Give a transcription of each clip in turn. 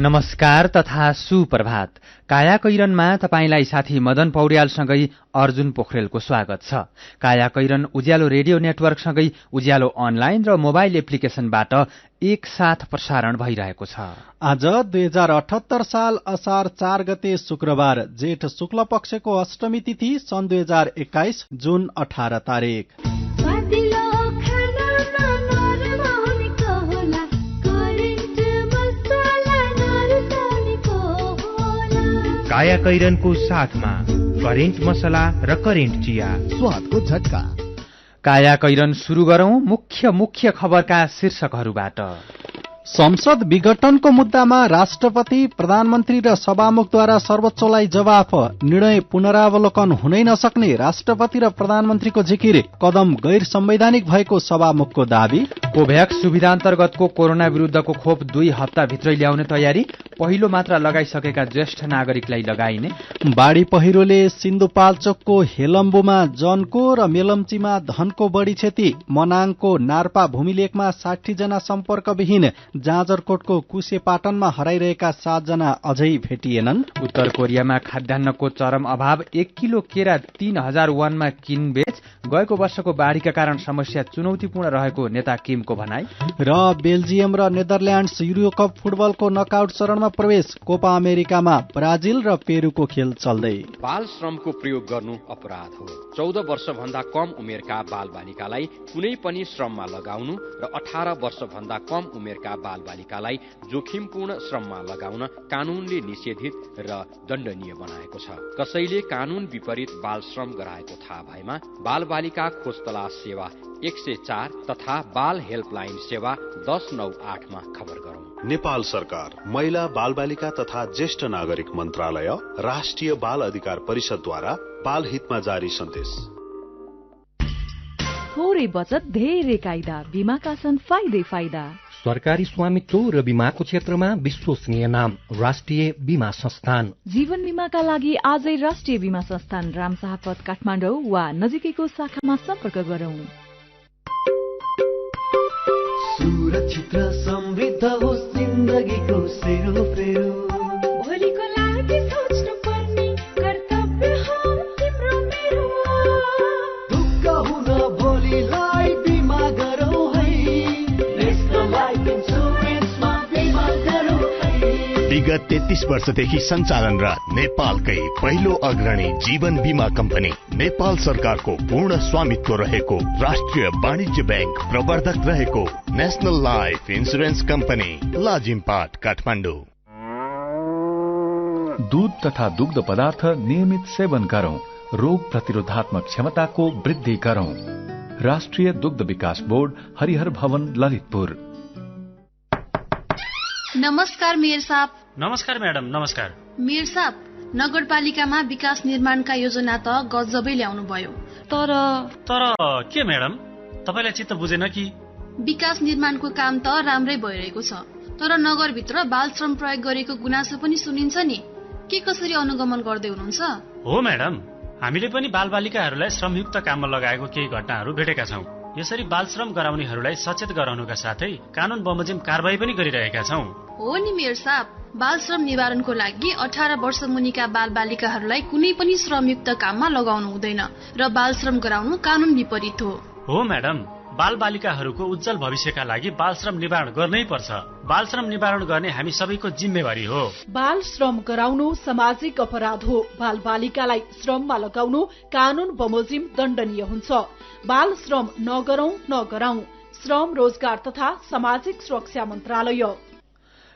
नमस्कार तथा सुप्रभात। कायाकैरनमा तपाईंलाई साथी मदन पौड्यालसँगै अर्जुन पोखरेलको स्वागत छ। कायाकैरन उज्यालो रेडियो नेटवर्कसँगै उज्यालो अनलाइन र मोबाइल एप्लिकेशनबाट एकसाथ प्रसारण भइरहेको छ। आज 2078 साल असार 4 गते शुक्रबार, जेठ शुक्ल पक्षको अष्टमी तिथि, सन् 2021 जुन 18 तारिक। कायाकैरनको साथमा करेन्ट मसला र करेन्ट चिया, स्वादको झट्का। कायाकैरन सुरु गरौं मुख्य खबरका शीर्षकहरूबाट। संसद विघटनको मुद्दामा राष्ट्रपति, प्रधानमन्त्री र सभामुखद्वारा सर्वोच्चलाई जवाफ। निर्णय पुनरावलोकन हुनै नसक्ने राष्ट्रपति र प्रधानमन्त्रीको जिकिर। कदम गैर संवैधानिक भएको सभामुखको दावी। कोभ्याक्स सुविधा अन्तर्गतको कोरोना विरुद्धको खोप 2 हप्ताभित्रै ल्याउने तयारी। पहिलो मात्रा लगाइसकेका ज्येष्ठ नागरिकलाई लगाइने। बाढ़ी पहिरोले सिन्धुपाल्चोकको हेलम्बुमा जनको र मेलम्चीमा धनको बढी क्षति। मनाङको नार्पा भूमिलेखमा 60 जना सम्पर्कविहीन। जाजरकोटको कुसेपाटनमा हराइरहेका 7 जना अझै भेटिएनन्। उत्तर कोरियामा खाद्यान्नको चरम अभाव। 1 किलो केरा 3000 वनमा किनबेच। गएको वर्षको बाढ़ीका कारण समस्या चुनौतीपूर्ण रहेको नेता किमको भनाई। र बेल्जियम र नेदरल्याण्ड्स युरोकप फुटबलको नकआउट चरणमा प्रवेश। कोपा अमेरिकामा ब्राजिल र पेरुको खेल चल्दै। बाल श्रमको प्रयोग गर्नु अपराध हो। 14 वर्षभन्दा कम उमेरका बालबालिकालाई कुनै पनि श्रममा लगाउनु र 18 वर्षभन्दा कम उमेरका बालबालिकालाई जोखिमपूर्ण श्रममा लगाउन कानूनले निषेधित र दण्डनीय बनाएको छ। कसैले कानून विपरीत बाल श्रम गराएको थाहा भएमा बालबालिका खोज तलास सेवा 104 तथा बाल हेल्पलाइन सेवा 1098 मा खबर गरौं। नेपाल सरकार, महिला, बालबालिका तथा ज्येष्ठ नागरिक मन्त्रालय, राष्ट्रिय बाल अधिकार परिषदद्वारा बाल हितमा जारी सन्देश। थोरै बचत धेरै कायदा, बीमाका छन् फाइदा। सरकारी स्वामित्व र बीमाको क्षेत्रमा विश्वसनीय नाम राष्ट्रिय बीमा संस्थान। जीवन बीमाका लागि आजै राष्ट्रिय बीमा संस्थान रामशाहपथ काठमाडौँ वा नजिकैको शाखामा सम्पर्क गरौं। सुरक्षित र समृद्ध होस् जिन्दगीको सेरोफेरो। भोलिको लागि सोच्नु पर्ने कर्तव्य हो तिम्रो मेरो। दुःख हुन भोलिलाई बिमा गरौँ है। नेशनल लाइफ इन्सुरेन्समा बिमा गरौँ है। विगत 33 वर्षदेखि सञ्चालनरत नेपालकै पहिलो अग्रणी जीवन बीमा कम्पनी नेपाल सरकारको पूर्ण स्वामित्व रहेको राष्ट्रिय वाणिज्य बैंक प्रवर्धक रहेको national life insurance company Lazimpat Kathmandu. दूध तथा दुग्ध पदार्थ नियमित सेवन गरौं। रोग प्रतिरोधात्मक क्षमताको वृद्धि गरौं। राष्ट्रिय दुग्ध विकास बोर्ड, हरिहर भवन, ललितपुर। नमस्कार मेयर साहब। नमस्कार म्याडम। नमस्कार मेयर साहब, नगरपालिकामा विकास निर्माणका योजना त गजबै ल्याउनु भयो, तर के म्याडम, तपाईलाई चित्त बुझेन कि? विकास निर्माणको काम त राम्रै भइरहेको छ, तर नगरभित्र बाल श्रम प्रयोग गरेको गुनासो पनि सुनिन्छ नि। के कसरी अनुगमन गर्दै हुनुहुन्छ? हो म्याडम, हामीले पनि बालबालिकाहरूलाई श्रमयुक्त काममा लगाएको केही घटनाहरू भेटेका छौं। यसरी बाल श्रम गराउनेहरूलाई सचेत गराउनुका साथै कानून बमोजिम कारबाही पनि गरिरहेका छौं। हो नि मेयर साहब, बाल श्रम निवारणको लागि 18 वर्ष मुनिका बालबालिकाहरूलाई कुनै पनि श्रमयुक्त काममा लगाउनु हुँदैन र बाल श्रम गराउनु कानून विपरीत हो। हो म्याडम, बालबालिकाहरूको उज्जवल भविष्यका लागि बाल श्रम निवारण गर्नै पर्छ। बाल श्रम निवारण गर्ने हामी सबैको जिम्मेवारी हो। बाल श्रम गराउनु सामाजिक अपराध हो। बालबालिकालाई श्रममा लगाउनु कानून बमोजिम दण्डनीय हुन्छ। बाल श्रम नगराउँ। श्रम, रोजगार तथा सामाजिक सुरक्षा मन्त्रालय।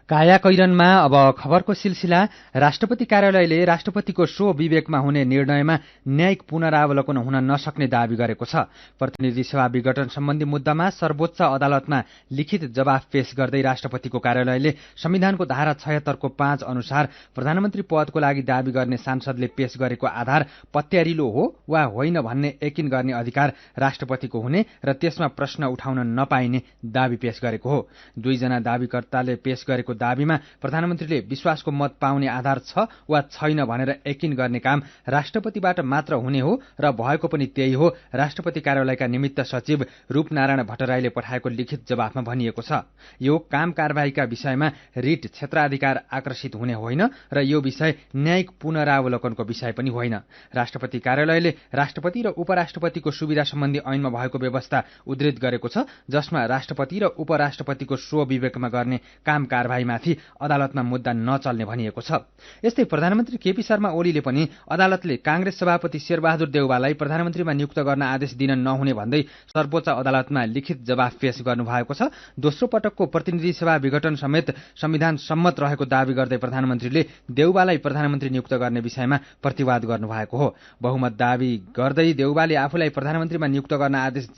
कायाकैरनमा अब खबरको सिलसिला। राष्ट्रपति कार्यालयले राष्ट्रपतिको स्व विवेकमा हुने निर्णयमा न्यायिक पुनरावलोकन हुन नसक्ने दावी गरेको छ। प्रतिनिधि सभा विघटन सम्बन्धी मुद्दामा सर्वोच्च अदालतमा लिखित जवाफ पेश गर्दै राष्ट्रपतिको कार्यालयले संविधानको धारा 76 को 5 अनुसार प्रधानमन्त्री पदको लागि दावी गर्ने सांसदले पेश गरेको आधार पत्यारिलो हो वा होइन भन्ने यकिन गर्ने अधिकार राष्ट्रपतिको हुने र त्यसमा प्रश्न उठाउन नपाइने दावी पेश गरेको हो। 2 जना दावीकर्ताले पेश गरेको दाबीमा प्रधानमन्त्रीले विश्वासको मत पाउने आधार छ वा छैन भनेर यकिन गर्ने काम राष्ट्रपतिबाट मात्र हुने हो र भएको पनि त्यही हो, राष्ट्रपति कार्यालयका निमित्त सचिव रूपनारायण भट्टराईले पठाएको लिखित जवाफमा भनिएको छ। यो काम कारबाहीका विषयमा रिट क्षेत्राधिकार आकर्षित हुने होइन र यो विषय न्यायिक पुनरावलोकनको विषय पनि होइन। राष्ट्रपति कार्यालयले राष्ट्रपति र उपराष्ट्रपतिको सुविधा सम्बन्धी ऐनमा भएको व्यवस्था उद्धृत गरेको छ, जसमा राष्ट्रपति र उपराष्ट्रपतिको स्वविवेकमा गर्ने काम कारबाहीमाथि अदालतमा मुद्दा नचल्ने भनिएको छ। यस्तै प्रधानमन्त्री केपी शर्मा ओलीले पनि अदालतले कांग्रेस सभापति शेरबहादुर देउवालाई प्रधानमन्त्रीमा नियुक्त गर्न आदेश दिन नहुने भन्दै सर्वोच्च अदालतमा लिखित जवाफ पेश गर्नुभएको छ। दोस्रो पटकको प्रतिनिधि सभा विघटन समेत संविधान सम्मत रहेको दावी गर्दै प्रधानमन्त्रीले देउवालाई प्रधानमन्त्री नियुक्त गर्ने विषयमा प्रतिवाद गर्नुभएको हो। बहुमत दावी गर्दै देउवाले आफूलाई प्रधानमन्त्रीमा नियुक्त गर्न आदेश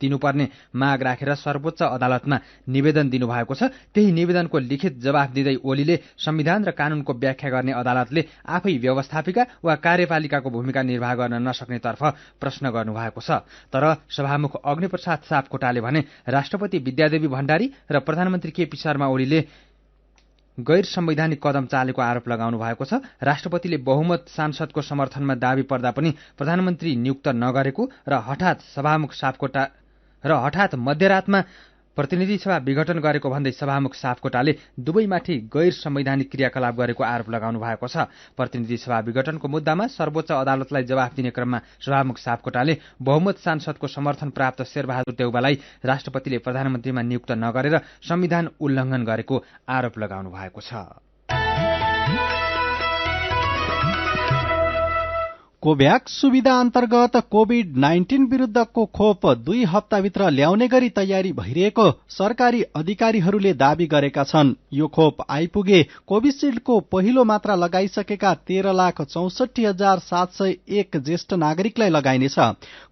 दिनुपर्ने माग राखेर सर्वोच्च अदालतमा निवेदन दिनुभएको छ। त्यही निवेदनको लिखित जवाफ दिँदै ओलीले संविधान र कानूनको व्याख्या गर्ने अदालतले आफै व्यवस्थापिका वा कार्यपालिकाको भूमिका निर्वाह गर्न नसक्नेतर्फ प्रश्न गर्नुभएको छ। तर सभामुख अग्निप्रसाद सापकोटाले भने राष्ट्रपति विद्यादेवी भण्डारी र प्रधानमन्त्री केपी शर्मा ओलीले गैर संवैधानिक कदम चालेको आरोप लगाउनु भएको छ। राष्ट्रपतिले बहुमत सांसदको समर्थनमा दावी पर्दा पनि प्रधानमन्त्री नियुक्त नगरेको र हठात मध्यरातमा प्रतिनिधि सभा विघटन गरेको भन्दै सभामुख सापकोटाले दुवैमाथि गैर संवैधानिक क्रियाकलाप गरेको आरोप लगाउनु भएको छ। प्रतिनिधि सभा विघटनको मुद्दामा सर्वोच्च अदालतलाई जवाफ दिने क्रममा सभामुख सापकोटाले बहुमत सांसदको समर्थन प्राप्त शेरबहादुर देउवालाई राष्ट्रपतिले प्रधानमन्त्रीमा नियुक्त नगरेर संविधान उल्लङ्घन गरेको आरोप लगाउनु भएको छ। कोभ्याक्स सुविधा अन्तर्गत कोभिड-19 विरुद्धको खोप 2 हप्ताभित्र ल्याउने गरी तयारी भइरहेको सरकारी अधिकारीहरूले दावी गरेका छन्। यो खोप आइपुगे कोभिसिल्डको पहिलो मात्रा लगाइसकेका 13,64,701 ज्येष्ठ नागरिकलाई लगाइनेछ।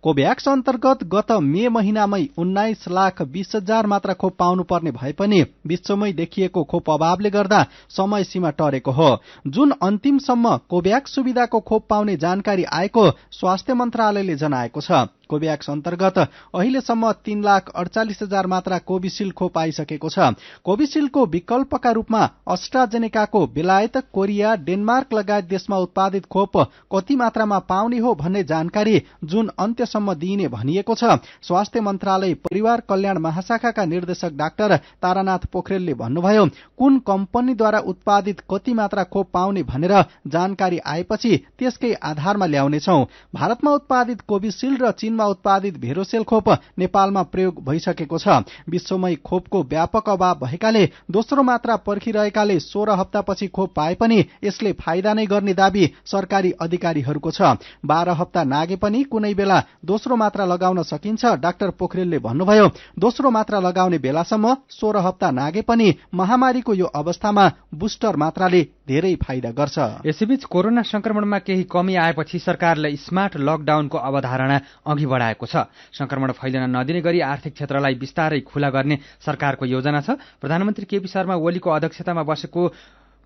कोभ्याक्स अन्तर्गत गत मे महिनामै 19,20,000 मात्रा खोप पाउनुपर्ने भए पनि विश्वमै देखिएको खोप अभावले गर्दा समय सीमा टरेको हो। जुन अन्तिमसम्म कोभ्याक्स सुविधाको खोप पाउने जानकारी आएको स्वास्थ्य मन्त्रालयले जनाएको छ। कोभ्याक्स अन्तर्गत अहिलेसम्म 3,48,000 मात्रा कोभिसिल्ड खोप आइसकेको छ। कोभिसिल्डको विकल्पका रूपमा अस्ट्राजेनेकाको बेलायत, कोरिया, डेनमार्क लगायत देशमा उत्पादित खोप कति मात्रामा पाउने हो भन्ने जानकारी जुन अन्त्यसम्म दिइने भनिएको छ। स्वास्थ्य मन्त्रालय परिवार कल्याण महाशाखाका निर्देशक डाक्टर तारानाथ पोखरेलले भन्नुभयो, कुन कम्पनीद्वारा उत्पादित कति मात्रा खोप पाउने भनेर जानकारी आएपछि त्यसकै आधारमा ल्याउनेछौं। भारतमा उत्पादित कोभिसिल्ड र चीनमा उत्पादित भेरोसेल खोप नेपालमा प्रयोग भइसकेको छ। विश्वमै खोपको व्यापक अभाव भएकाले दोस्रो मात्रा पर्खिरहेकाले 16 हप्तापछि खोप पाए पनि यसले फाइदा नै गर्ने दावी सरकारी अधिकारीहरूको छ। 12 हप्ता नागे पनि कुनै बेला दोस्रो मात्रा लगाउन सकिन्छ। डाक्टर पोखरेलले भन्नुभयो, दोस्रो मात्रा लगाउने बेलासम्म 16 हप्ता नागे पनि महामारीको यो अवस्थामा बुस्टर मात्राले धेरै फाइदा गर्छ। यसैबीच कोरोना संक्रमणमा केही कमी आएपछि सरकारले स्मार्ट लकडाउनको अवधारणा अघि बढाएको छ। संक्रमण फैलिन नदिने गरी आर्थिक क्षेत्रलाई बिस्तारै खुला गर्ने सरकारको योजना छ। प्रधानमन्त्री केपी शर्मा ओलीको अध्यक्षतामा बसेको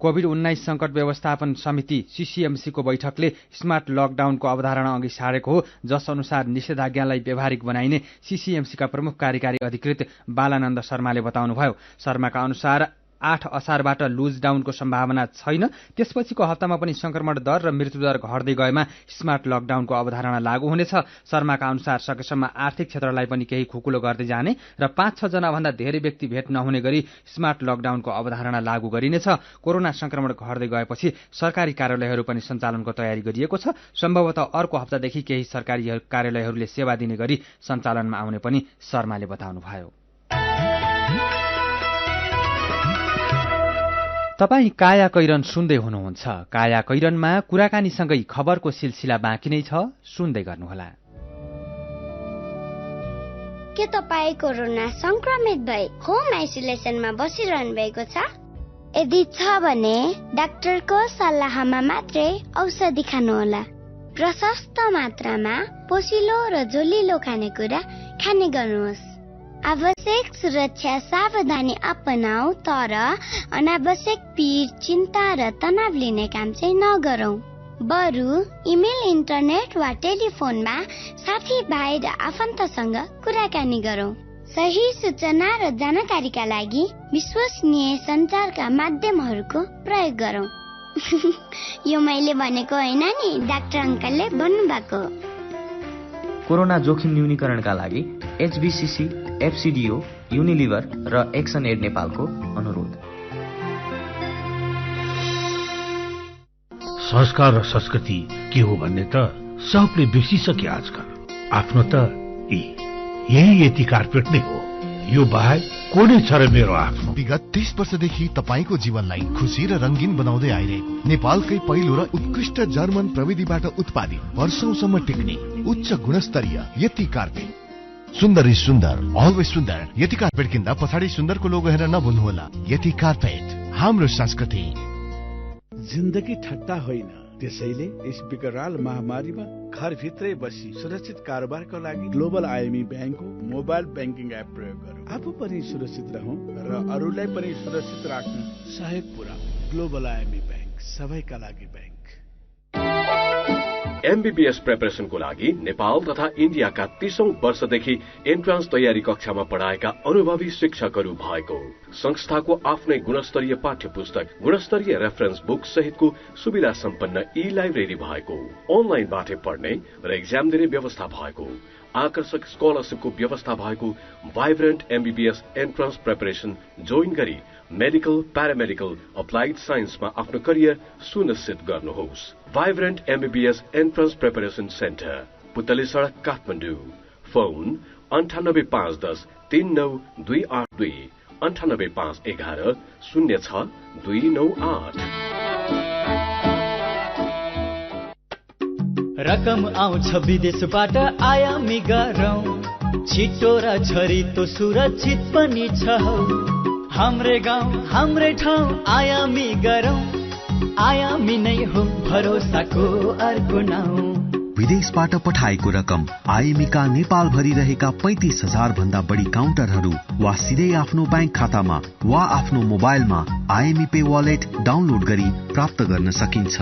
कोभिड-19 संकट व्यवस्थापन समिति सीसीएमसीको बैठकले स्मार्ट लकडाउनको अवधारणा अघि सारेको हो, जस अनुसार निषेधाज्ञालाई व्यावहारिक बनाइने सीसीएमसीका प्रमुख कार्यकारी अधिकृत बालानन्द शर्माले बताउनुभयो। शर्माका अनुसार 8 असारबाट लुजडाउनको सम्भावना छैन। त्यसपछिको हप्तामा पनि संक्रमण दर र मृत्युदर घट्दै गएमा स्मार्ट लकडाउनको अवधारणा लागू हुनेछ। शर्माका अनुसार सकेसम्म आर्थिक क्षेत्रलाई पनि केही खुकुलो गर्दै जाने र 5-6 जनाभन्दा धेरै व्यक्ति भेट नहुने गरी स्मार्ट लकडाउनको अवधारणा लागू गरिनेछ। कोरोना संक्रमण घट्दै गएपछि सरकारी कार्यालयहरू पनि सञ्चालनको तयारी गरिएको छ। सम्भवतः अर्को हप्तादेखि केही सरकारी कार्यालयहरूले सेवा दिने गरी सञ्चालनमा आउने पनि शर्माले बताउनुभयो। तपाई कायाकैरन सुन्दै हुनुहुन्छ। कायाकैरनमा कुराकानीसँगै खबरको सिलसिला बाँकी नै छ, सुन्दै गर्नुहोला। के तपाई कोरोना संक्रमित भई होम आइसोलेसनमा बसिरहनु भएको छ? यदि छ भने डाक्टरको सल्लाहमा मात्रै औषधि खानुहोला। प्रशस्त मात्रामा पोसिलो र जोलिलो खानेकुरा खाने गर्नुहोस्। आवश्यक सुरक्षा सावधानी अपनाऊ, तर अनावश्यक पीड, चिन्ता र तनाव लिने काम चाहिँ नगरौं। बरु इमेल, इन्टरनेट वा टेलिफोनमा साथीभाइ र आफन्तसँग कुराकानी गरौं। सही सूचना र जानकारीका लागि विश्वसनीय सञ्चारका माध्यमहरूको प्रयोग गरौँ। यो मैले भनेको होइन नि, डाक्टर अङ्कलले भन्नुभएको। कोरोना जोखिम न्यूनीकरणका लागि HBCC, FCDO, युनिलिभर र एक्सन एड नेपालको अनुरोध। संस्कार र संस्कृति के हो भन्ने त सबले बिर्सिसके आजकल। आफ्नो त यही यति कार्पेट नै हो, यो बाहेक को नै छ र मेरो आफ्नो। विगत 30 वर्षदेखि तपाईको जीवनलाई खुशी र रंगीन बनाउँदै आइरहेको नेपालकै पहिलो र उत्कृष्ट जर्मन प्रविधिबाट उत्पादित वर्षौंसम्म टिक्ने उच्च गुणस्तरीय यति कार्पेट। सुन्दर सुन्दर, अलवेज सुन्दर। यति कार्पेट किन्दा पछाडि सुन्दरको लोगो हेरेर नभुल्नुहोला। यति कार्पेट हाम्रो संस्कृति। जिन्दगी ठट्टा होइन, त्यसैले यस विकराल महामारीमा घरभित्रै बसी सुरक्षित कारोबारका लागि ग्लोबल IME ब्याङ्कको मोबाइल ब्याङ्किङ एप प्रयोग गरौँ। आफू पनि सुरक्षित रहौं र अरूलाई पनि सुरक्षित राख्न सहयोग पुर्याऊ। ग्लोबल IME ब्याङ्क, सबैका लागि ब्याङ्क। MBBS प्रिपरेसनको लागि नेपाल तथा इन्डियाका 30औं वर्षदेखि एन्ट्रान्स तयारी कक्षामा पढाएका अनुभवी शिक्षकहरू भएको संस्थाको आफ्नै गुणस्तरीय पाठ्य पुस्तक, गुणस्तरीय रेफरेन्स बुक सहितको सुविधा सम्पन्न लाइब्रेरी भएको, अनलाइनबाटै पढ्ने र एक्जाम दिने व्यवस्था भएको, आकर्षक स्कलरशिपको व्यवस्था भएको vibrant MBBS entrance preparation join गरी मेडिकल, प्यारामेडिकल, अप्लाइड साइन्समा आफ्नो करियर सुनिश्चित गर्नुहोस्। Vibrant MBBS entrance preparation centre, पुतली सडक, काठमाडौँ। फोन 9851 3928 98511 06298। रकम आउँछ विदेशबाट आयामी गरौँ, छिटो र छरितो सुरक्षित पनि छ। हाम्रै गाउँ हाम्रै ठाउँ आयामी गरौँ, आयामी नै हो भरोसाको अर्को नाउँ। विदेशबाट पठाएको रकम IME का नेपाल भरि रहेका 35,000 भन्दा बढी काउन्टरहरू वा सिधै आफ्नो ब्याङ्क खातामा वा आफ्नो मोबाइलमा IME पे वालेट डाउनलोड गरी प्राप्त गर्न सकिन्छ।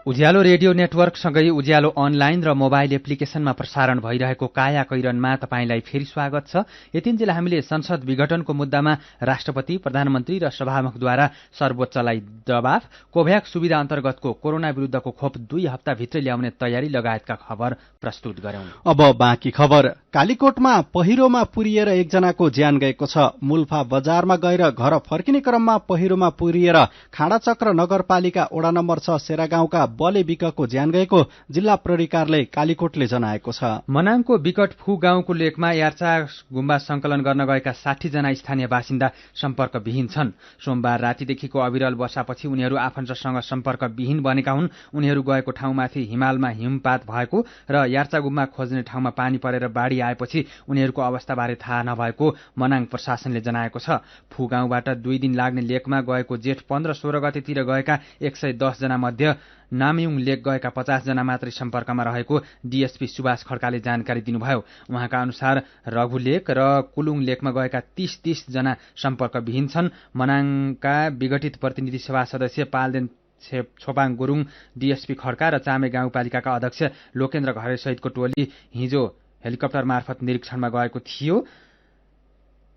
उज्यालो रेडियो नेटवर्कसँगै उज्यालो अनलाइन र मोबाइल एप्लिकेशनमा प्रसारण भइरहेको कायाकैरनमा तपाईंलाई फेरि स्वागत छ। यतिन्जेल हामीले संसद विघटनको मुद्दामा राष्ट्रपति, प्रधानमन्त्री र सभामुखद्वारा सर्वोच्चलाई दबाव, कोभ्याक्स सुविधा अन्तर्गतको कोरोना विरुद्धको खोप 2 हप्ताभित्रै ल्याउने तयारी लगायतका खबर प्रस्तुत गर्यौं। अब बाँकी खबर। कालीकोटमा पहिरोमा पुरिएर एकजनाको ज्यान गएको छ। मुल्फा बजारमा गएर घर फर्किने क्रममा पहिरोमा पुरिएर खाडाचक्र नगरपालिका वडा नम्बर 6 सेरागाउँका बले विकको ज्यान गएको जिल्ला प्रहरी कार्यालय कालीकोटले जनाएको छ। मनाङको विकट फू गाउँको लेकमा यार्चा गुम्बा संकलन गर्न गएका 60 जना स्थानीय बासिन्दा सम्पर्कविहीन छन्। सोमबार रातिदेखिको अविरल वर्षापछि उनीहरू आफन्तसँग सम्पर्कविहीन बनेका हुन्। उनीहरू गएको ठाउँमाथि हिमालमा हिमपात भएको र यार्चा गुम्बा खोज्ने ठाउँमा पानी परेर बाढी आएपछि उनीहरूको अवस्थाबारे थाहा नभएको मनाङ प्रशासनले जनाएको छ। फू गाउँबाट 2 दिन लाग्ने लेकमा गएको जेठ 15-16 गतेतिर गएका 110 जना मध्ये नामयुङ लेक गएका 50 जना मात्रै सम्पर्कमा रहेको DSP सुभाष खड्काले जानकारी दिनुभयो। उहाँका अनुसार रघु लेक र कुलुङ लेकमा गएका 30 जना सम्पर्कविहीन छन्। मनाङका विघटित प्रतिनिधि सभा सदस्य पाल्देन छोपाङ गुरुङ, DSP खड्का र चामे गाउँपालिकाका अध्यक्ष लोकेन्द्र घरे सहितको टोली हिजो हेलिकप्टर मार्फत निरीक्षणमा गएको थियो।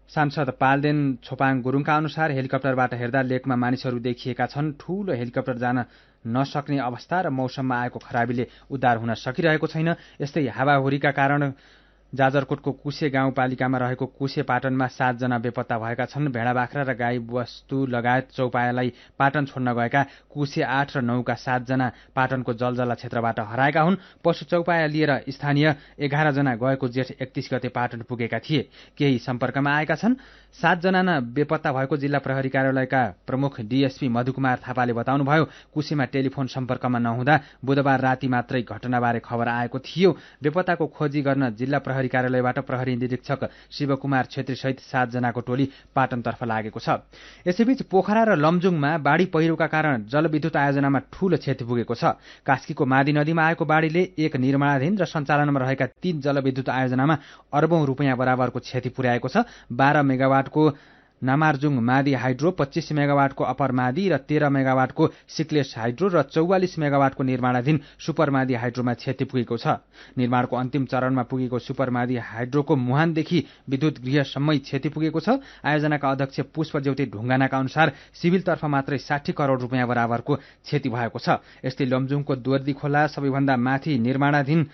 सांसद पाल्देन छोपाङ गुरुङका अनुसार हेलिकप्टरबाट हेर्दा लेकमा मानिसहरू देखिएका छन्। ठूलो हेलिकप्टर जान नसक्ने अवस्था र मौसममा आएको खराबीले उद्धार हुन सकिरहेको छैन। यस्तै हावाहुरीका कारण जाजरकोटको कुसे गाउँपालिकामा रहेको कुसे पाटनमा 7 जना बेपत्ता भएका छन्। भेडा बाख्रा र गाई वस्तु लगायत चौपायालाई पाटन छोड्न गएका कुसे 8 र 9 का 7 जना पाटनको जलजला क्षेत्रबाट हराएका हुन्। पशु चौपाया लिएर स्थानीय 11 जना गएको जेठ 31 गते पाटन पुगेका थिए। केही सम्पर्कमा आएका छन्। 7 जना बेपत्ता भएको जिल्ला प्रहरी कार्यालयका प्रमुख DSP मधुकुमार थापाले बताउनुभयो। कुसेमा टेलिफोन सम्पर्कमा नहुँदा बुधबार राति मात्रै घटनाबारे खबर आएको थियो। बेपत्ताको खोजी गर्न जिल्ला प्रहरी कार्यालयबाट प्रहरी निरीक्षक शिवकुमार छेत्री सहित 7 जनाको टोली पाटनतर्फ लागेको छ। यसैबीच पोखरा र लमजुङमा बाढी पहिरोका कारण जलविद्युत आयोजनामा ठूलो क्षति पुगेको छ। कास्कीको मादी नदीमा आएको बाढीले एक निर्माणाधीन र सञ्चालनमा रहेका 3 जलविद्युत आयोजनामा अर्बौं रुपियाँ बराबरको क्षति पुर्याएको छ। 12 मेगावाटको नामार्जुङ मादी हाइड्रो 25 मेगावाटको अपर मादी र 13 मेगावाटको सिक्लेस हाइड्रो र 44 मेगावाटको निर्माणाधीन सुपर मादी हाइड्रोमा क्षति पुगेको छ। निर्माणको अन्तिम चरणमा पुगेको सुपर मादी हाइड्रोको मुहानदेखि विद्युत गृहसम्मै क्षति पुगेको छ। आयोजनाका अध्यक्ष पुष्प ज्योति ढुङ्गानाका अनुसार सिभिलतर्फ मात्रै 60 करोड रुपियाँ बराबरको क्षति भएको छ। यस्तै लमजुङको दोर्दी खोला सबैभन्दा माथि निर्माणाधीन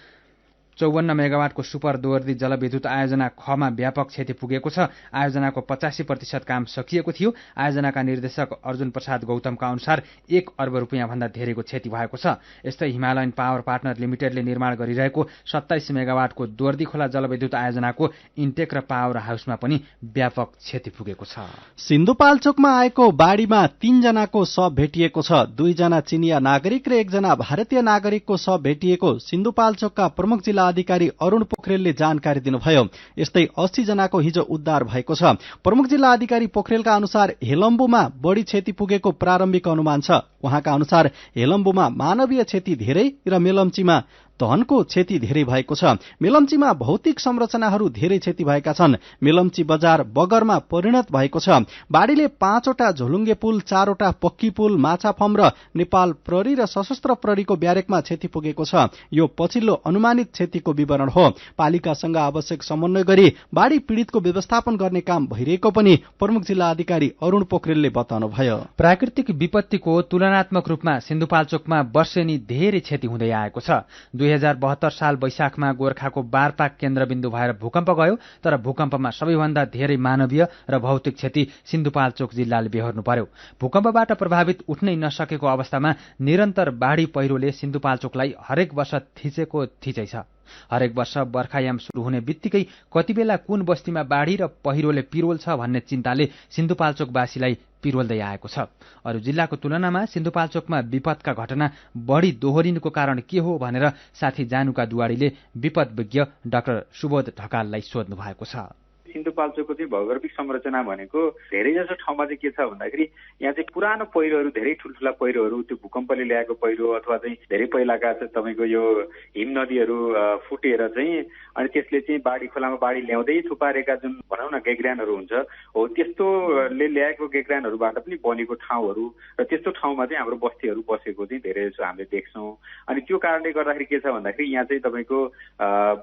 54 मेगावाटको सुपर दोर्दी जलविद्युत आयोजना खमा व्यापक क्षति पुगेको छ। आयोजनाको 85% काम सकिएको थियो। आयोजनाका निर्देशक अर्जुन प्रसाद गौतमका अनुसार 1 अर्ब रुपियाँ भन्दा धेरैको क्षति भएको छ। यस्तै हिमालयन पावर पार्टनर लिमिटेडले निर्माण गरिरहेको 27 मेगावाटको दोर्दी खोला जलविद्युत आयोजनाको इन्टेक र पावर हाउसमा पनि व्यापक क्षति पुगेको छ। सिन्धुपाल्चोकमा आएको बाढीमा 3 जनाको शव भेटिएको छ। 2 जना चिनिया नागरिक र 1 जना भारतीय नागरिकको शव भेटिएको सिन्धुपाल्चोकका प्रमुख जिल्ला अधिकारी अरुण पोखरेलले जानकारी दिनुभयो। यस्तै 80 जनाको हिजो उद्धार भएको छ। प्रमुख जिल्ला अधिकारी पोखरेलका अनुसार हेलम्बुमा बढी क्षति पुगेको प्रारम्भिक अनुमान छ। उहाँका अनुसार हेलम्बुमा मानवीय क्षति धेरै र मेलम्चीमा धनको क्षति धेरै भएको छ। मेलम्चीमा भौतिक संरचनाहरू धेरै क्षति भएका छन्। मेलम्ची बजार बगरमा परिणत भएको छ। बाढीले 5 वटा झोलुङ्गे पुल, 4 वटा पक्की पुल, माछा फर्म र नेपाल प्रहरी र सशस्त्र प्रहरीको ब्यारेकमा क्षति पुगेको छ। यो पछिल्लो अनुमानित क्षतिको विवरण हो। पालिकासँग आवश्यक समन्वय गरी बाढी पीडितको व्यवस्थापन गर्ने काम भइरहेको पनि प्रमुख जिल्ला अधिकारी अरुण पोखरेलले बताउनुभयो। प्राकृतिक विपत्तिको तुलनात्मक रूपमा सिन्धुपाल्चोकमा वर्षेनी धेरै क्षति हुँदै आएको छ। 2072 साल वैशाखमा गोर्खाको बारपाक केन्द्रबिन्दु भएर भूकम्प गयो, तर भूकम्पमा सबैभन्दा धेरै मानवीय र भौतिक क्षति सिन्धुपाल्चोक जिल्लाले बेहोर्नु पर्यो। भूकम्पबाट प्रभावित उठ्नै नसकेको अवस्थामा निरन्तर बाढी पहिरोले सिन्धुपाल्चोकलाई हरेक वर्ष थिचेको थिचै छ। हरेक वर्ष बर्खायाम सुरु हुने बित्तिकै कतिबेला कुन बस्तीमा बाढी र पहिरोले पिरोल छ भन्ने चिन्ताले सिन्धुपाल्चोकवासीलाई पिरोल्दै आएको छ। अरू जिल्लाको तुलनामा सिन्धुपाल्चोकमा विपदका घटना बढी दोहोरिनुको कारण के हो भनेर साथी जानुका दुवाडीले विपद विज्ञ डाक्टर सुबोध ढकाललाई सोध्नु भएको छ। सिन्धुपाल्चोकको चाहिँ भौगोलिक संरचना भनेको धेरै जसो ठाउँमा चाहिँ के छ भन्दाखेरि यहाँ चाहिँ पुरानो पहिरोहरू, धेरै ठुल्ठुला पहिरोहरू, त्यो भूकम्पले ल्याएको पहिरो अथवा चाहिँ धेरै पहिलाका चाहिँ तपाईँको यो हिम नदीहरू फुटेर चाहिँ अनि त्यसले चाहिँ बाढी खोलामा बाढी ल्याउँदै थुपारेका जुन भनौँ न गेग्रानहरू हुन्छ हो, त्यस्तोले ल्याएको गेग्रानहरूबाट पनि बनेको ठाउँहरू र त्यस्तो ठाउँमा चाहिँ हाम्रो बस्तीहरू बसेको चाहिँ धेरै जसो हामीले देख्छौँ। अनि त्यो कारणले गर्दाखेरि के छ भन्दाखेरि यहाँ चाहिँ तपाईँको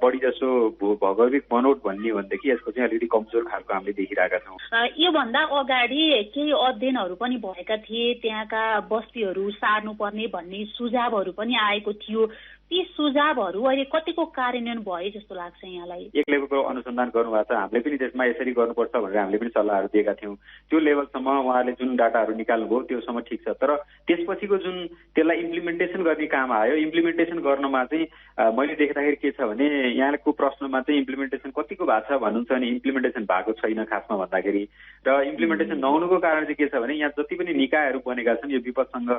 बढी जसो भौगोलिक बनोट भन्ने हो भनेदेखि यसको चाहिँ अलिकति कमजोर खालको हामीले देखिरहेका छौँ। योभन्दा अगाडि केही अध्ययनहरू पनि भएका थिए, त्यहाँका बस्तीहरू सार्नुपर्ने भन्ने सुझावहरू पनि आएको थियो। ती सुझावहरू अहिले कतिको कार्यान्वयन भए जस्तो लाग्छ यहाँलाई? एक लेभलको अनुसन्धान गर्नुभएको छ। हामीले पनि त्यसमा यसरी गर्नुपर्छ भनेर हामीले पनि सल्लाहहरू दिएका थियौँ। त्यो लेभलसम्म उहाँले जुन डाटाहरू निकाल्नुभयो त्योसम्म ठिक छ, तर त्यसपछिको जुन त्यसलाई इम्प्लिमेन्टेसन गर्ने काम आयो, इम्प्लिमेन्टेसन गर्नमा चाहिँ मैले देख्दाखेरि के छ भने यहाँको प्रश्नमा चाहिँ इम्प्लिमेन्टेसन कतिको भएको छ भन्नुहुन्छ भने इम्प्लिमेन्टेसन भएको छैन खासमा भन्दाखेरि। र इम्प्लिमेन्टेसन नहुनुको कारण चाहिँ के छ भने यहाँ जति पनि निकायहरू बनेका छन् यो विपदसँग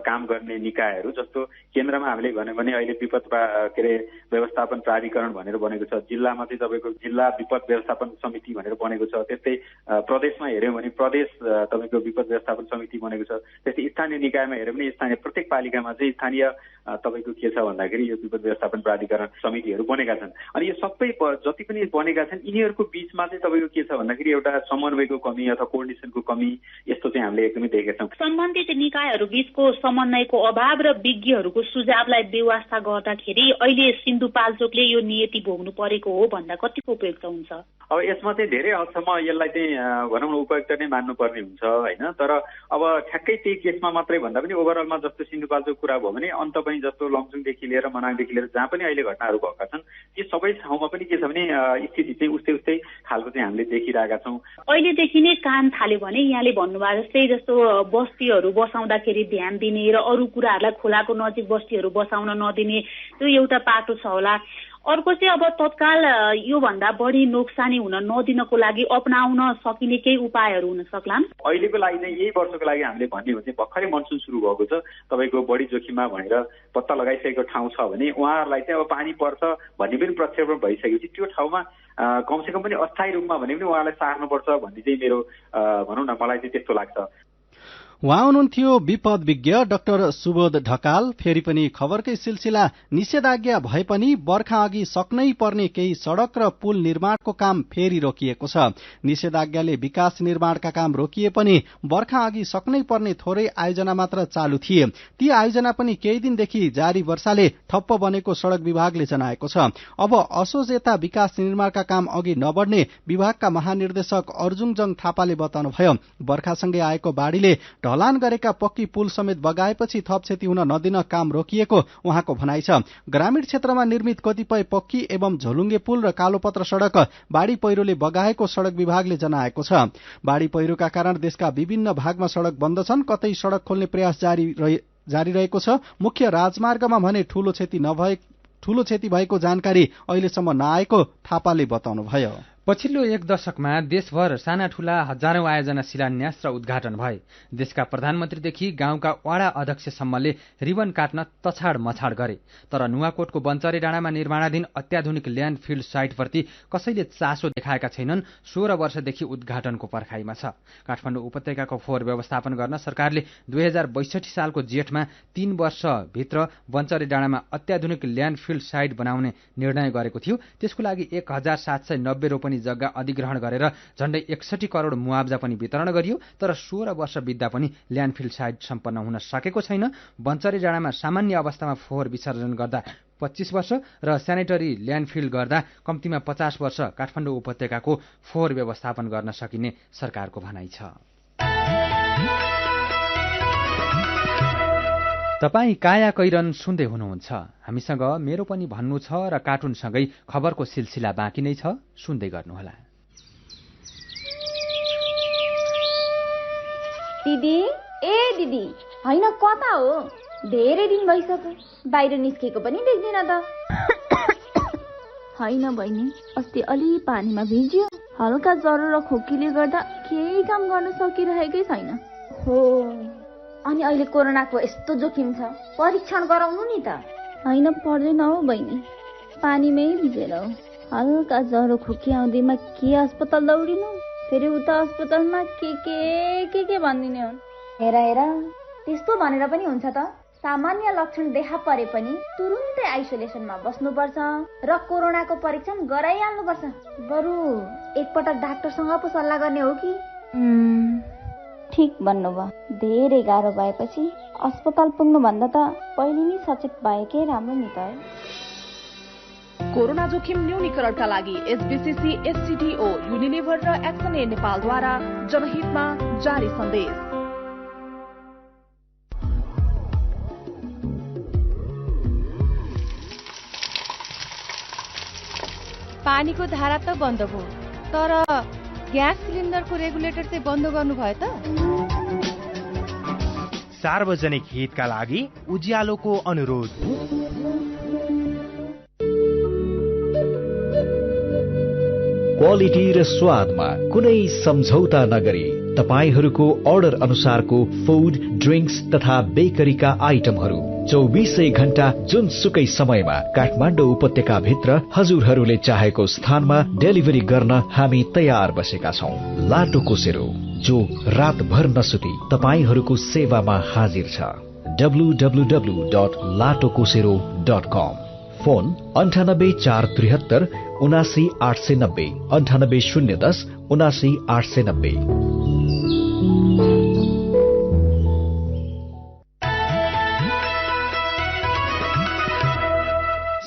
काम गर्ने निकायहरू, जस्तो केन्द्रमा हामीले भन्यो भने अहिले विपद के अरे व्यवस्थापन प्राधिकरण भनेर बनेको छ, जिल्लामा चाहिँ तपाईँको जिल्ला विपद व्यवस्थापन समिति भनेर बनेको छ, त्यस्तै प्रदेशमा हेऱ्यौँ भने प्रदेश तपाईँको विपद व्यवस्थापन समिति बनेको छ, त्यस्तै स्थानीय निकायमा हेऱ्यौँ भने स्थानीय प्रत्येक पालिकामा चाहिँ स्थानीय तपाईँको के छ भन्दाखेरि यो विपद व्यवस्थापन प्राधिकरण समितिहरू बनेका छन्। अनि यो सबै जति पनि बनेका छन् यिनीहरूको बीचमा चाहिँ तपाईँको के छ भन्दाखेरि एउटा समन्वयको कमी अथवा कोअर्डिनेसनको कमी यस्तो चाहिँ हामीले एकदमै देखेका छौँ। सम्बन्धित निकायहरू बीचको समन्वयको अभाव र विज्ञहरूको सुझावलाई बेवास्ता गर्दाखेरि अहिले सिन्धुपाल्चोकले यो नियति भोग्नु परेको हो भन्दा कतिको उपयुक्त हुन्छ? अब यसमा चाहिँ धेरै हदसम्म यसलाई चाहिँ भनौँ न उपयुक्त नै मान्नुपर्ने हुन्छ होइन, तर अब ठ्याक्कै त्यही केसमा मात्रै भन्दा पनि ओभरअलमा जस्तो सिन्धुपाल्चोक कुरा भयो भने अन्त पनि जस्तो लमजुङदेखि लिएर मनाङदेखि लिएर जहाँ पनि अहिले घटनाहरू भएका छन् ती सबै ठाउँमा पनि के छ भने स्थिति चाहिँ उस्तै खालको चाहिँ हामीले देखिरहेका छौँ। अहिलेदेखि नै काम थाल्यो भने यहाँले भन्नुभयो जस्तै जस्तो बस्तीहरू बसाउँदाखेरि ध्यान दिने र अरू कुराहरूलाई खोलाको नजिक बस्तीहरू बसाउन नदिने त्यो एउटा पाटो छ होला। अर्को चाहिँ अब तत्काल योभन्दा बढी नोक्सानी हुन नदिनको लागि अपनाउन सकिने केही उपायहरू हुन सक्लान्? अहिलेको लागि चाहिँ यही वर्षको लागि हामीले भन्ने हो चाहिँ भर्खरै मनसुन सुरु भएको छ, तपाईँको बढी जोखिममा भनेर पत्ता लगाइसकेको ठाउँ छ भने उहाँहरूलाई चाहिँ अब पानी पर्छ भन्ने पनि प्रक्षेपण भइसकेपछि त्यो ठाउँमा कमसेकम पनि अस्थायी रूपमा भने पनि उहाँलाई सार्नुपर्छ भन्ने चाहिँ मेरो भनौँ न मलाई चाहिँ त्यस्तो लाग्छ। उहाँ हुनुहुन्थ्यो विपद विज्ञ डाक्टर सुबोध ढकाल। फेरि पनि खबरकै सिलसिला निषेधाज्ञा भए पनि बर्खा अघि सक्नै पर्ने केही सड़क र पुल निर्माणको काम फेरि रोकिएको छ। निषेधाज्ञाले विकास निर्माणका काम रोकिए पनि बर्खा अघि सक्नै पर्ने थोरै आयोजना मात्र चालू थिए। ती आयोजना पनि केही दिनदेखि जारी वर्षाले ठप्प बनेको सड़क विभागले जनाएको छ। अब असोज यता विकास निर्माणका काम अघि नबढ्ने विभागका महानिर्देशक अर्जुङजङ थापाले बताउनुभयो। बर्खासँगै आएको बाढ़ीले ढलान गरेका पक्की पुल समेत बगाएपछि थप क्षति हुन नदिन काम रोकिएको उहाँको भनाइ छ। ग्रामीण क्षेत्रमा निर्मित कतिपय पक्की एवं झोलुङ्गे पुल र कालोपत्र सड़क बाढ़ी पहिरोले बगाएको सड़क विभागले जनाएको छ। बाढ़ी पहिरोका कारण देशका विभिन्न भागमा सड़क बन्द छन्, कतै सड़क खोल्ने प्रयास जारी रहेको छ। मुख्य राजमार्गमा भने ठूलो क्षति भएको जानकारी अहिलेसम्म नआएको थापाले बताउनुभयो। पछिल्लो एक दशकमा देशभर साना ठूला हजारौं आयोजना शिलान्यास र उद्घाटन भए। देशका प्रधानमन्त्रीदेखि गाउँका वडा अध्यक्षसम्मले रिबन काट्न तछाड मछाड गरे। तर नुवाकोटको बन्चरे डाँडामा निर्माणाधीन अत्याधुनिक ल्यान्डफिल्ड साइटप्रति कसैले चासो देखाएका छैनन्। 16 वर्षदेखि उद्घाटनको पर्खाइमा छ। काठमाडौँ उपत्यकाको फोहोर व्यवस्थापन गर्न सरकारले 2062 सालको जेठमा 3 वर्षभित्र बन्चरे डाँडामा अत्याधुनिक ल्यान्डफिल्ड साइट बनाउने निर्णय गरेको थियो। त्यसको लागि 1790 रोपनी जग्गा अधिग्रहण गरेर झण्डै 61 करोड़ मुआब्जा पनि वितरण गरियो। तर 16 वर्ष बित्दा पनि ल्यान्डफिल साइट सम्पन्न हुन सकेको छैन। बन्चरे डाँडामा सामान्य अवस्थामा फोहोर विसर्जन गर्दा 25 वर्ष र स्यानिटरी ल्यान्डफिल गर्दा कम्तीमा 50 वर्ष काठमाडौँ उपत्यकाको फोहोर व्यवस्थापन गर्न सकिने सरकारको भनाइ छ। तपाई कायाकैरन सुन्दै हुनुहुन्छ। हामीसँग मेरो पनि भन्नु छ र कार्टुनसँगै खबरको सिलसिला बाँकी नै छ, सुन्दै गर्नुहोला। दिदी ए दिदी, हैन कता हो? धेरै दिन भइसक्यो, बाहिर निस्केको पनि देख्दिन त। हैन बहिनी, अस्ति अलि पानीमा भिज्यो, हल्का ज्वरो र खोकीले गर्दा केही काम गर्न सकिरहेकै छैन। हो, अनि अहिले कोरोनाको यस्तो जोखिम छ, परीक्षण गराउनु नि त। हैन पर्दैन हौ बहिनी, पानीमै भिजेर हो। हल्का ज्वरो खोकी आउँदैमा के अस्पताल दौडिनु, फेरि उता अस्पतालमा के भनिदिने हो। हेर हेर, त्यस्तो भनेर पनि हुन्छ त? सामान्य लक्षण देखा परे पनि तुरुन्तै आइसोलेसनमा बस्नुपर्छ र कोरोनाको परीक्षण गराइहाल्नुपर्छ। बरु एकपटक डाक्टरसँग पो सल्लाह गर्ने हो कि? ठिक भन्नुभयो। धेरै गाह्रो भएपछि अस्पताल पुग्नुभन्दा त पहिले नै सचेत भएकै राम्रो नि त। कोरोना जोखिम न्यूनीकरणका लागि एसबीसीसी, एससीडीओ, युनिलिभर र एक्सन एड नेपालद्वारा जनहितमा जारी सन्देश। पानीको धारा त बन्द भयो, तर ग्यास सिलिन्डरको रेगुलेटर चाहिँ बन्द गर्नुभयो त? सार्वजनिक हितका लागि उज्यालोको अनुरोध। क्वालिटी र स्वादमा कुनै सम्झौता नगरी तपाईहरूको अर्डर अनुसारको फूड, ड्रिंक्स तथा बेकरीका आइटमहरू 24 घण्टा जुनसुकै समयमा काठमाडौँ उपत्यका भित्र हजुरहरूले चाहेको स्थानमा डेलिभरी गर्न हामी तयार बसेका छौं। लाटो कोसेरो, जो रातभर नसुती तपाईहरूको सेवामा हाजिर छ। www.latokosero.com। फोन 9843 79890 98010 79890।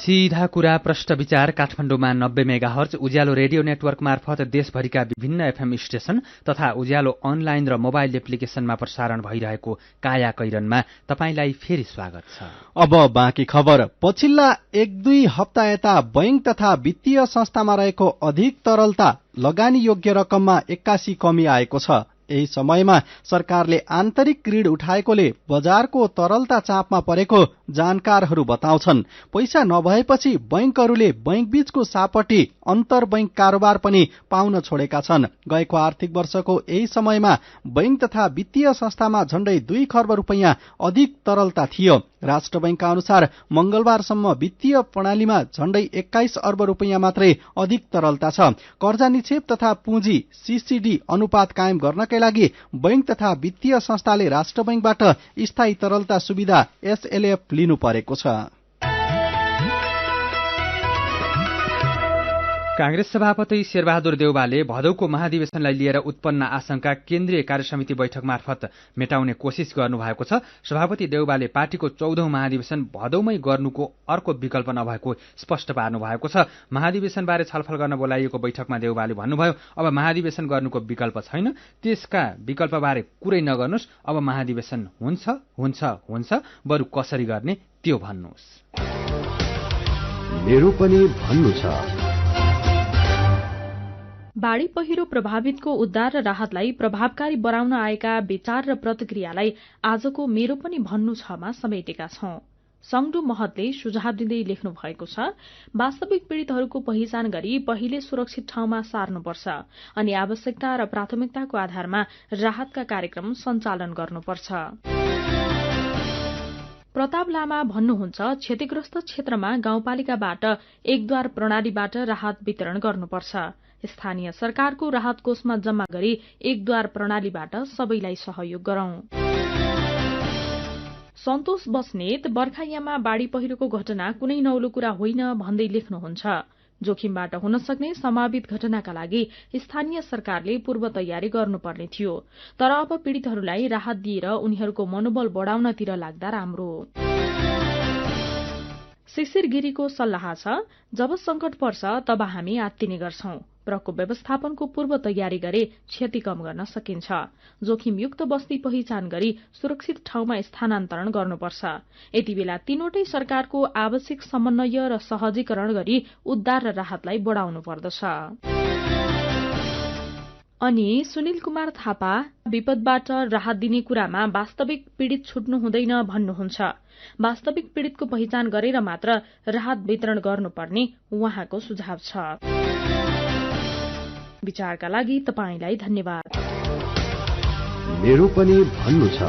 सीधा कुरा प्रश्न विचार काठमाडौँमा 90 मेगाहर्ज उज्यालो रेडियो नेटवर्क मार्फत देशभरिका विभिन्न एफएम स्टेशन तथा उज्यालो अनलाइन र मोबाइल एप्लिकेशनमा प्रसारण भइरहेको कायाकैरनमा तपाईलाई फेरि स्वागत छ। अब बाँकी खबर। पछिल्ला 1-2 हप्ता यता बैंक तथा वित्तीय संस्थामा रहेको अधिक तरलता लगानी योग्य रकममा 81 कमी आएको छ। यही समयमा सरकारले आन्तरिक ऋण उठाएकोले बजारको तरलता चापमा परेको जानकारहरू बताउँछन्। पैसा नभएपछि बैंकहरूले बैंकबीचको सापटी अन्तर बैंक कारोबार पनि पाउन छोडेका छन्। गएको आर्थिक वर्षको यही समयमा बैंक तथा वित्तीय संस्थामा झण्डै 2 खर्ब रुपैयाँ अधिक तरलता थियो। राष्ट्र बैंकका अनुसार मंगलबारसम्म वित्तीय प्रणालीमा झण्डै 21 अर्ब रुपैयाँ मात्रै अधिक तरलता छ। कर्जा निक्षेप तथा पुँजी सीसीडी अनुपात कायम गर्नकै लागि बैंक तथा वित्तीय संस्थाले राष्ट्र बैंकबाट स्थायी तरलता सुविधा एसएलएफ लिनु परेको छ। कांग्रेस सभापति शेरबहादुर देउवाले भदौको महाधिवेशनलाई लिएर उत्पन्न आशंका केन्द्रीय कार्यसमिति बैठक मार्फत मेटाउने कोशिश गर्नुभएको छ। सभापति देउवाले पार्टीको 14औं महाधिवेशन भदौमै गर्नुको अर्को विकल्प नभएको स्पष्ट पार्नु भएको छ। महाधिवेशनबारे छलफल गर्न बोलाइएको बैठकमा देउवाले भन्नुभयो, अब महाधिवेशन गर्नुको विकल्प छैन, त्यसका विकल्पबारे कुरै नगर्नुस्, अब महाधिवेशन हुन्छ हुन्छ हुन्छ, बरु कसरी गर्ने त्यो भन्नुहोस्। मेरो पनि भन्नु छ। बाढ़ी पहिरो प्रभावितको उद्धार र राहतलाई प्रभावकारी बनाउन आएका विचार र प्रतिक्रियालाई आजको मेरो पनि भन्नु छमा समेटेका छौं। संगडु महतले सुझाव दिँदै लेख्नु भएको छ, वास्तविक पीड़ितहरूको पहिचान गरी पहिले सुरक्षित ठाउँमा सार्नुपर्छ अनि आवश्यकता र प्राथमिकताको आधारमा राहतका कार्यक्रम सञ्चालन गर्नुपर्छ। प्रताप लामा भन्नुहुन्छ, क्षतिग्रस्त क्षेत्रमा गाउँपालिकाबाट एकद्वार प्रणालीबाट राहत वितरण गर्नुपर्छ। स्थानीय सरकारको राहत कोषमा जम्मा गरी एकद्वार प्रणालीबाट सबैलाई सहयोग गरौं। सन्तोष बस्नेत बर्खायाममा बाढ़ी पहिरोको घटना कुनै नौलो कुरा होइन भन्दै लेख्नुहुन्छ, जोखिमबाट हुन सक्ने सम्भावित घटनाका लागि स्थानीय सरकारले पूर्व तयारी गर्नुपर्ने थियो, तर अब पीड़ितहरूलाई राहत दिएर उनीहरूको मनोबल बढाउनतिर लाग्दा राम्रो। शिशिर गिरीको सल्लाह छ, जब संकट पर्छ तब हामी आत्तिने गर्छौं। प्रकोप व्यवस्थापनको पूर्व तयारी गरे क्षति कम गर्न सकिन्छ। जोखिमयुक्त बस्ती पहिचान गरी सुरक्षित ठाउँमा स्थानान्तरण गर्नुपर्छ। यति बेला तीनवटै सरकारको आवश्यक समन्वय र सहजीकरण गरी उद्धार र राहतलाई बढाउनु पर्दछ। अनि सुनिल कुमार थापा विपदबाट राहत दिने कुरामा वास्तविक पीड़ित छुट्नु हुँदैन भन्नुहुन्छ। वास्तविक पीड़ितको पहिचान गरेर मात्र राहत वितरण गर्नुपर्ने उहाँको सुझाव छ। विचारका लागि तपाईंलाई धन्यवाद। मेरो पनि भन्नु छ।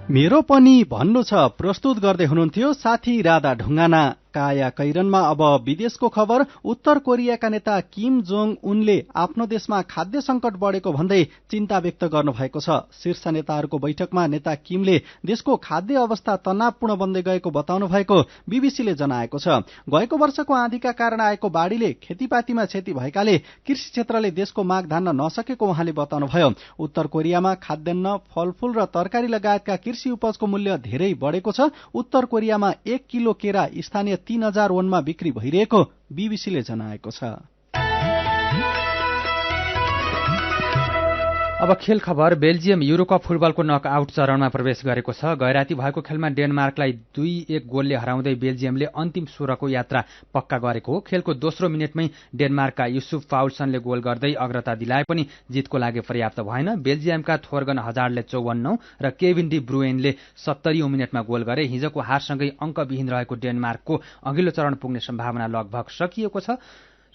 मेरो पनि भन्नु छ प्रस्तुत गर्दै हुनुहुन्थ्यो साथी राधा ढुङ्गाना। कायाकैरनमा अब विदेशको खबर। उत्तर कोरियाका नेता किम जोङ उनले आफ्नो देशमा खाद्य संकट बढेको भन्दै चिन्ता व्यक्त गर्नुभएको छ। शीर्ष नेताहरूको बैठकमा नेता किमले देशको खाद्य अवस्था तनावपूर्ण बन्दै गएको बताउनु भएको बीबीसीले जनाएको छ। गएको वर्षको आँधीका कारण आएको बाढ़ीले खेतीपातीमा क्षति भएकाले कृषि क्षेत्रले देशको माग धान्न नसकेको उहाँले बताउनुभयो। उत्तर कोरियामा खाद्यान्न, फलफूल र तरकारी लगायतका कृषि उपजको मूल्य धेरै बढेको छ। उत्तर कोरियामा 1 किलो केरा स्थानीय 3000 वनमा बिक्री भइरहेको बीबीसीले जनाएको छ। अब खेल खबर। बेल्जियम युरोकप फुटबलको नकआउट चरणमा प्रवेश गरेको छ। गैराती भएको खेलमा डेनमार्कलाई 2-1 गोलले हराउँदै बेल्जियमले अन्तिम 16को यात्रा पक्का गरेको हो। खेलको दोस्रो मिनेटमै डेनमार्कका युसुफ पाउल्सनले गोल गर्दै अग्रता दिलाए पनि जितको लागि पर्याप्त भएन। बेल्जियमका थोर्गन हजार्डले 54औं र केभिन डी ब्रुएनले 70औं मिनेटमा गोल गरे। हिजोको हारसँगै अङ्कविहीन रहेको डेनमार्कको अघिल्लो चरण पुग्ने सम्भावना लगभग सकिएको छ।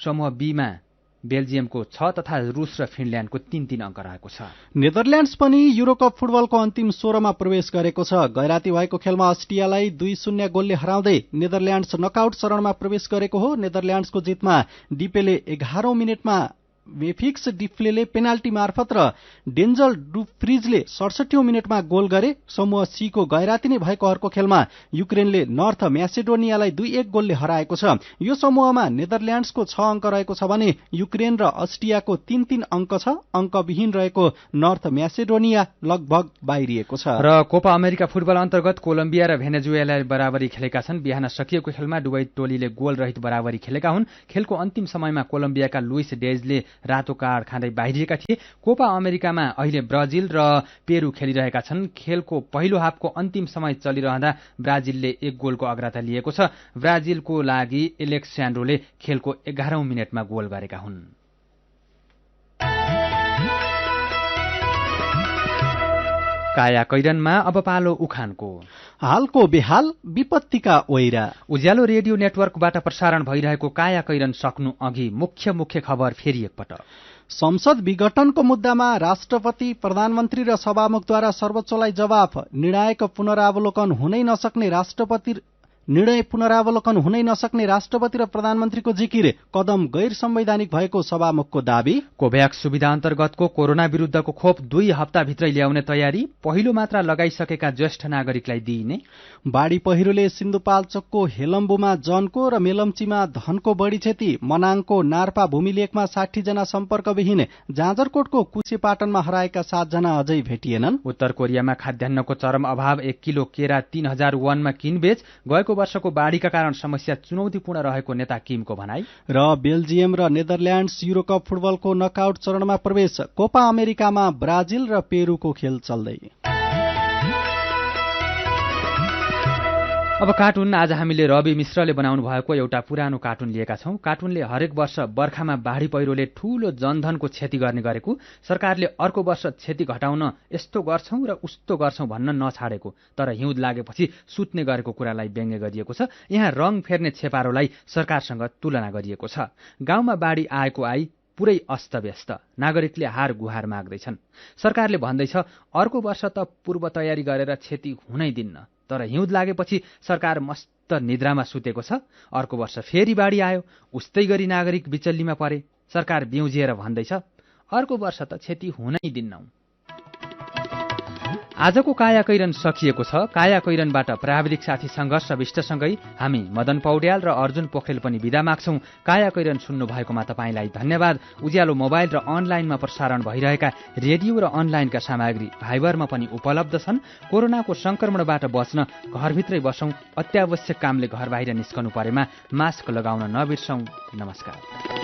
समूह बीमा बेल्जियमको 6 तथा रूस र फिनल्याण्डको 3-3 अङ्क रहेको छ। नेदरल्याण्ड्स पनि युरोकप फुटबलको अन्तिम 16मा प्रवेश गरेको छ। गैराती भएको खेलमा अस्ट्रियालाई 2-0 गोलले हराउँदै नेदरल्याण्ड्स नकआउट चरणमा प्रवेश गरेको हो। नेदरल्याण्ड्सको जितमा डिपेले 11औं मिनेटमा मेफिक्स डिफ्लेले पेनाल्टी मार्फत र डेन्जल डुफ्रिजले 67औं मिनेटमा गोल गरे। समूह सी को गैराती नै भएको अर्को खेलमा युक्रेनले नर्थ म्यासेडोनियालाई 2-1 गोलले हराएको छ। यो समूहमा नेदरल्याण्ड्सको 6 अङ्क रहेको छ भने युक्रेन र अस्ट्रियाको 3-3 अङ्क छ। अङ्कविहीन रहेको नर्थ म्यासेडोनिया लगभग बाहिरिएको छ। र कोपा अमेरिका फुटबल अन्तर्गत कोलम्बिया र भेनेजुएलाले बराबरी खेलेका छन्। बिहान सकिएको खेलमा दुवै टोलीले गोल रहित बराबरी खेलेका हुन्। खेलको अन्तिम समयमा कोलम्बियाका लुइस डेजले रातो कार्ड खाँदै बाहिरिएका थिए। कोपा अमेरिकामा अहिले ब्राजिल र पेरू खेलिरहेका छन्। खेलको पहिलो हाफको अन्तिम समय चलिरहँदा ब्राजिलले 1 गोलको अग्रता लिएको छ। ब्राजिलको लागि एलेक्स्यान्ड्रोले खेलको 11औं मिनेटमा गोल गरेका हुन्। कायाकैरनमा अब पालो उखानको। हालको बेहाल विपत्तिका ओइरा। उज्यालो रेडियो नेटवर्कबाट प्रसारण भइरहेको कायाकैरन सक्नु अघि मुख्य खबर फेरि एकपटक। संसद विघटनको मुद्दामा राष्ट्रपति, प्रधानमन्त्री र सभामुखद्वारा सर्वोच्चलाई जवाफ। निर्णय पुनरावलोकन हुनै नसक्ने राष्ट्रपति र प्रधानमन्त्रीको जिकिर, कदम गैर संवैधानिक भएको सभामुखको दावी। कोभ्याक्स सुविधा अन्तर्गतको कोरोना विरुद्धको खोप 2 हप्ताभित्रै ल्याउने तयारी, पहिलो मात्रा लगाइसकेका ज्येष्ठ नागरिकलाई दिइने। बाढी पहिरोले सिन्धुपाल्चोकको हेलम्बुमा जनको र मेलम्चीमा धनको बढी क्षति, मनाङको नार्पा भूमिलेखमा 60 जना सम्पर्कविहीन, जाजरकोटको कुचेपाटनमा हराएका 7 जना अझै भेटिएनन्। उत्तर कोरियामा खाद्यान्नको चरम अभाव, 1 किलो केरा 3000 वनमा किनबेच, गएको वर्षको बाढीका कारण समस्या चुनौतीपूर्ण रहेको नेता किमको भनाई। र बेल्जियम र नेदरल्याण्ड्स युरोकप फुटबलको नकआउट चरणमा प्रवेश, कोपा अमेरिकामा ब्राजिल र पेरुको खेल चल्दै। अब कार्टुन। आज हामीले रवि मिश्रले बनाउनु भएको एउटा पुरानो कार्टुन लिएका छौं। कार्टुनले हरेक वर्ष बर्खामा बाढी पहिरोले ठूलो जनधनको क्षति गर्ने गरेको, सरकारले अर्को वर्ष क्षति घटाउन यस्तो गर्छौं र उस्तो गर्छौं भन्न नछाडेको, तर हिउँद लागेपछि सुत्ने गरेको कुरालाई व्यङ्ग्य गरिएको छ। यहाँ रङ फेर्ने छेपारोलाई सरकारसँग तुलना गरिएको छ। गाउँमा बाढी आएको पुरै अस्तव्यस्त, नागरिकले हार गुहार माग्दैछन्। सरकारले भन्दैछ अर्को वर्ष त पूर्व तयारी गरेर क्षति हुनै दिन्न, तर हिउँद लागेपछि सरकार मस्त निद्रामा सुतेको छ। अर्को वर्ष फेरि बाढी आयो, उस्तै गरी नागरिक बिचल्लीमा परे। सरकार बिउजिएर भन्दैछ अर्को वर्ष त क्षति हुनै दिन्नौ। आजको कायाकैरन सकिएको छ। कायाकैरनबाट प्राविधिक साथी सङ्घर्ष विष्टसँगै हामी मदन पौड्याल र अर्जुन पोखरेल पनि बिदा माग्छौं। कायाकैरन सुन्नु भएकोमा तपाईँलाई धन्यवाद। उज्यालो मोबाइल र अनलाइनमा प्रसारण भइरहेका रेडियो र अनलाइनका सामग्री भाइबरमा पनि उपलब्ध छन्। कोरोनाको संक्रमणबाट बच्न घरभित्रै बसौं। अत्यावश्यक कामले घर बाहिर निस्कनु परेमा मास्क लगाउन नबिर्सौं। नमस्कार।